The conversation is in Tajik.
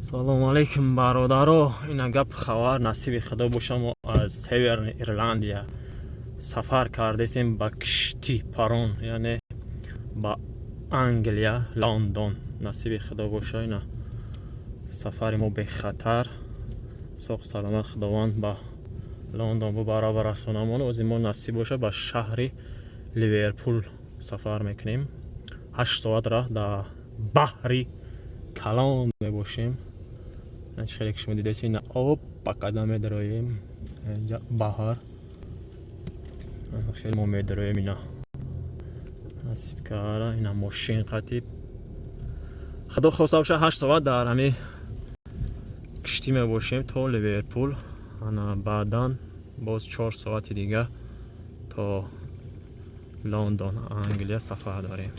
салому алейкум бародаро. Ина гап хабар насиби худо боша. Мо аз Северн Ирландия сафар кардесем ба кишти паром, яъне ба Англия, Лондон. Насиби худо боша. Ина сафари мо бехатар. соғ саломат худованд ба Лондон бубара ва расонамон. Ози мо насиб боша ба шаҳри Ливерпул сафар мекунем. 8 соат ра дар баҳри калон мебошем. خیلی که شما دیده این آب با قدم درایم بهار خیلی ما میدرایم اینا نصیب کاره اینا ماشین قطیب خدا خواسته باشه 8 ساعت در همین کشتی میباشیم تا لیورپول. انا بعداً باز 4 ساعت دیگه تا لندن انگلیس سفر داریم.